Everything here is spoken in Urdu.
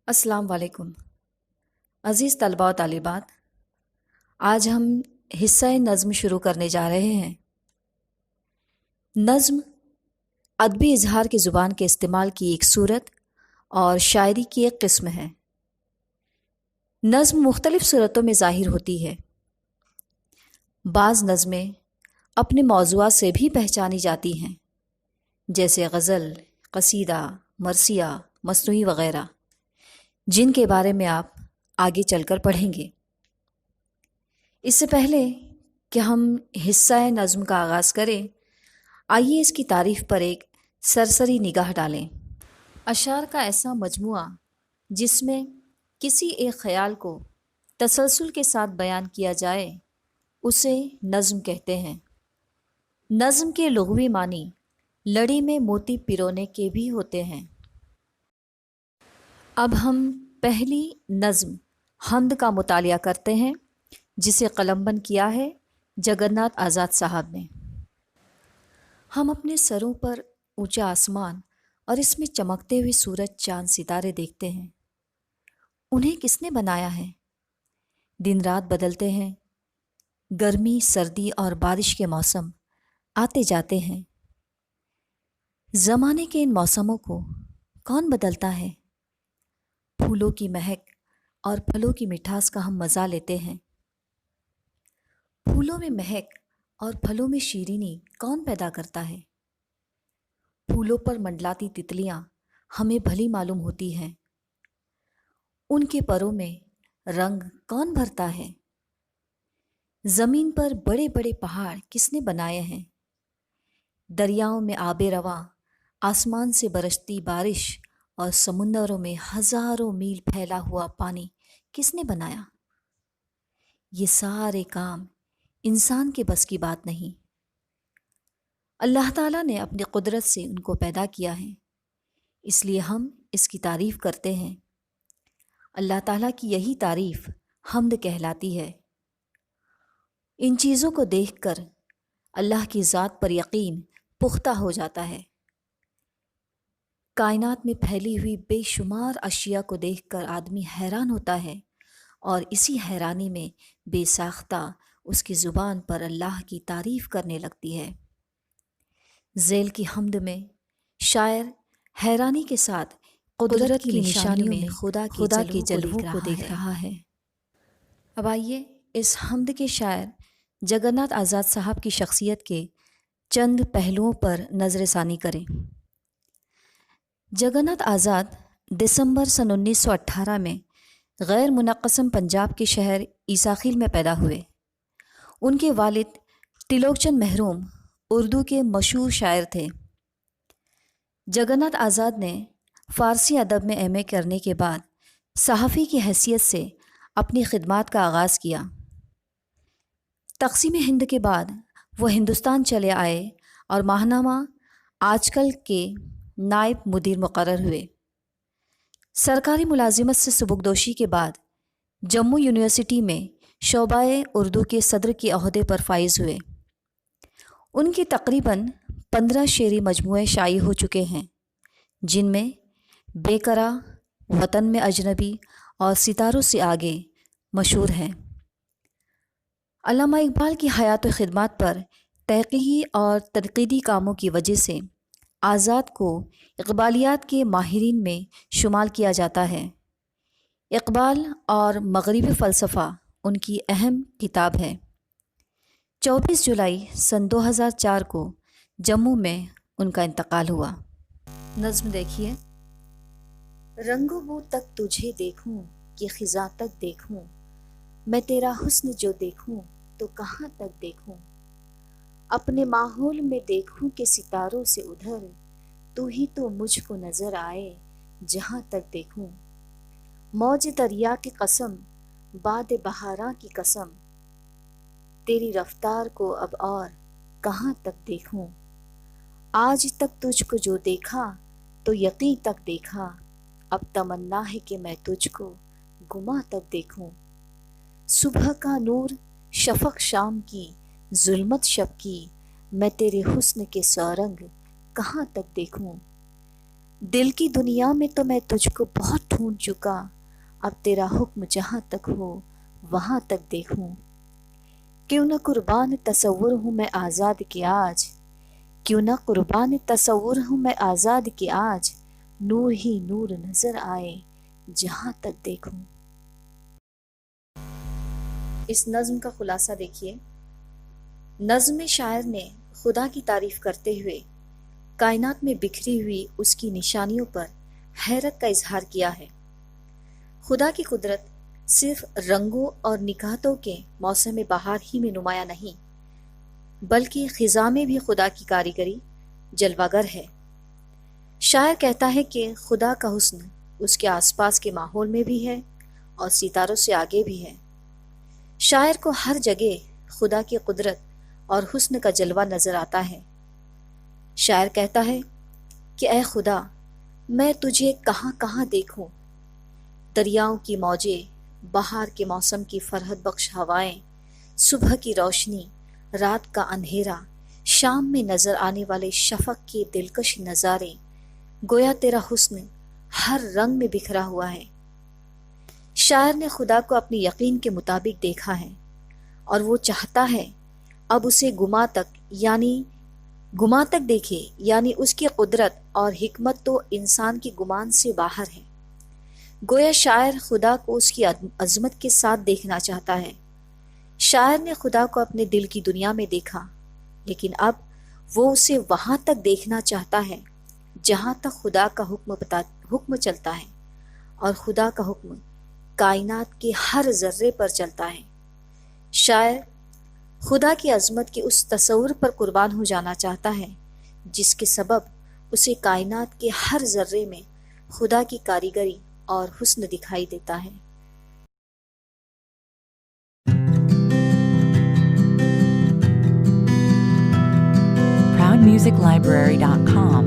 السلام علیکم عزیز طلباء و طالبات، آج ہم حصہ نظم شروع کرنے جا رہے ہیں۔ نظم ادبی اظہار کی زبان کے استعمال کی ایک صورت اور شاعری کی ایک قسم ہے۔ نظم مختلف صورتوں میں ظاہر ہوتی ہے۔ بعض نظمیں اپنے موضوعات سے بھی پہچانی جاتی ہیں، جیسے غزل، قصیدہ، مرثیہ، مثنوی وغیرہ، جن کے بارے میں آپ آگے چل کر پڑھیں گے۔ اس سے پہلے کہ ہم حصہ نظم کا آغاز کریں، آئیے اس کی تعریف پر ایک سرسری نگاہ ڈالیں۔ اشعار کا ایسا مجموعہ جس میں کسی ایک خیال کو تسلسل کے ساتھ بیان کیا جائے اسے نظم کہتے ہیں۔ نظم کے لغوی معنی لڑی میں موتی پرونے کے بھی ہوتے ہیں۔ اب ہم پہلی نظم حمد کا مطالعہ کرتے ہیں، جسے قلمبند کیا ہے جگناتھ آزاد صاحب نے۔ ہم اپنے سروں پر اونچا آسمان اور اس میں چمکتے ہوئے سورج، چاند، ستارے دیکھتے ہیں۔ انہیں کس نے بنایا ہے؟ دن رات بدلتے ہیں، گرمی، سردی اور بارش کے موسم آتے جاتے ہیں۔ زمانے کے ان موسموں کو کون بدلتا ہے؟ پھولوں کی مہک اور پھلوں کی مٹھاس کا ہم مزہ لیتے ہیں۔ پھولوں میں مہک اور پھلوں میں شیرینی کون پیدا کرتا ہے؟ پھولوں پر منڈلاتی تتلیاں ہمیں بھلی معلوم ہوتی ہیں۔ ان کے پروں میں رنگ کون بھرتا ہے؟ زمین پر بڑے بڑے پہاڑ کس نے بنائے ہیں؟ دریاؤں میں آب رواں، آسمان سے برستی بارش اور سمندروں میں ہزاروں میل پھیلا ہوا پانی کس نے بنایا؟ یہ سارے کام انسان کے بس کی بات نہیں۔ اللہ تعالیٰ نے اپنی قدرت سے ان کو پیدا کیا ہے، اس لیے ہم اس کی تعریف کرتے ہیں۔ اللہ تعالیٰ کی یہی تعریف حمد کہلاتی ہے۔ ان چیزوں کو دیکھ کر اللہ کی ذات پر یقین پختہ ہو جاتا ہے۔ کائنات میں پھیلی ہوئی بے شمار اشیاء کو دیکھ کر آدمی حیران ہوتا ہے، اور اسی حیرانی میں بے ساختہ اس کی زبان پر اللہ کی تعریف کرنے لگتی ہے۔ ذیل کی حمد میں شاعر حیرانی کے ساتھ قدرت کی نشانیوں میں خدا کے جلووں کو دیکھ رہا ہے۔ اب آئیے اس حمد کے شاعر جگناتھ آزاد صاحب کی شخصیت کے چند پہلوؤں پر نظر ثانی کریں۔ جگناتھ آزاد دسمبر سن 1918 میں غیر منقسم پنجاب کے شہر عیساخیل میں پیدا ہوئے۔ ان کے والد تلوک چند محروم اردو کے مشہور شاعر تھے۔ جگناتھ آزاد نے فارسی ادب میں ایم اے کرنے کے بعد صحافی کی حیثیت سے اپنی خدمات کا آغاز کیا۔ تقسیم ہند کے بعد وہ ہندوستان چلے آئے اور ماہنامہ آج کل کے نائب مدیر مقرر ہوئے۔ سرکاری ملازمت سے سبکدوشی کے بعد جموں یونیورسٹی میں شعبہ اردو کے صدر کے عہدے پر فائز ہوئے۔ ان کے تقریباً 15 شعری مجموعے شائع ہو چکے ہیں، جن میں بے قرار، وطن میں اجنبی اور ستاروں سے آگے مشہور ہیں۔ علامہ اقبال کی حیات و خدمات پر تحقیقی اور تنقیدی کاموں کی وجہ سے آزاد کو اقبالیات کے ماہرین میں شمار کیا جاتا ہے۔ اقبال اور مغربی فلسفہ ان کی اہم کتاب ہے۔ 24 جولائی سن 2004 کو جموں میں ان کا انتقال ہوا۔ نظم دیکھیے۔ رنگو بو تک تجھے دیکھوں کہ خزاں تک دیکھوں، میں تیرا حسن جو دیکھوں تو کہاں تک دیکھوں، اپنے ماحول میں دیکھوں کہ ستاروں سے ادھر تو ہی تو مجھ کو نظر آئے جہاں تک دیکھوں، موج دریا کی قسم، باد بہاراں کی قسم، تیری رفتار کو اب اور کہاں تک دیکھوں، آج تک تجھ کو جو دیکھا تو یقین تک دیکھا، اب تمنا ہے کہ میں تجھ کو گماں تک دیکھوں، صبح کا نور، شفق شام کی، ظلمت شب کی، میں تیرے حسن کے سورنگ کہاں تک دیکھوں، دل کی دنیا میں تو میں تجھ کو بہت ڈھونڈ چکا، اب تیرا حکم جہاں تک ہو وہاں تک دیکھوں۔ کیوں نہ قربان تصور ہوں میں آزاد کے آج، کیوں نہ قربان تصور ہوں میں آزاد کے آج، نور ہی نور نظر آئے جہاں تک دیکھوں۔ اس نظم کا خلاصہ دیکھیے۔ نظم میں شاعر نے خدا کی تعریف کرتے ہوئے کائنات میں بکھری ہوئی اس کی نشانیوں پر حیرت کا اظہار کیا ہے۔ خدا کی قدرت صرف رنگوں اور نکاتوں کے موسم بہار ہی میں نمایاں نہیں، بلکہ خزاں میں بھی خدا کی کاریگری جلوہ گر ہے۔ شاعر کہتا ہے کہ خدا کا حسن اس کے آس پاس کے ماحول میں بھی ہے اور ستاروں سے آگے بھی ہے۔ شاعر کو ہر جگہ خدا کی قدرت اور حسن کا جلوہ نظر آتا ہے۔ شاعر کہتا ہے کہ اے خدا، میں تجھے کہاں کہاں دیکھوں، دریاؤں کی موجیں، بہار کے موسم کی فرحت بخش ہوائیں، صبح کی روشنی، رات کا اندھیرا، شام میں نظر آنے والے شفق کے دلکش نظارے، گویا تیرا حسن ہر رنگ میں بکھرا ہوا ہے۔ شاعر نے خدا کو اپنے یقین کے مطابق دیکھا ہے اور وہ چاہتا ہے اب اسے گما تک دیکھے، یعنی اس کی قدرت اور حکمت تو انسان کی گمان سے باہر ہے۔ گویا شاعر خدا کو اس کی عظمت کے ساتھ دیکھنا چاہتا ہے۔ شاعر نے خدا کو اپنے دل کی دنیا میں دیکھا، لیکن اب وہ اسے وہاں تک دیکھنا چاہتا ہے جہاں تک خدا کا حکم چلتا ہے، اور خدا کا حکم کائنات کے ہر ذرے پر چلتا ہے۔ شاعر خدا کی عظمت کے اس تصور پر قربان ہو جانا چاہتا ہے جس کے سبب اسے کائنات کے ہر ذرے میں خدا کی کاریگری اور حسن دکھائی دیتا ہے۔ ProudMusicLibrary.com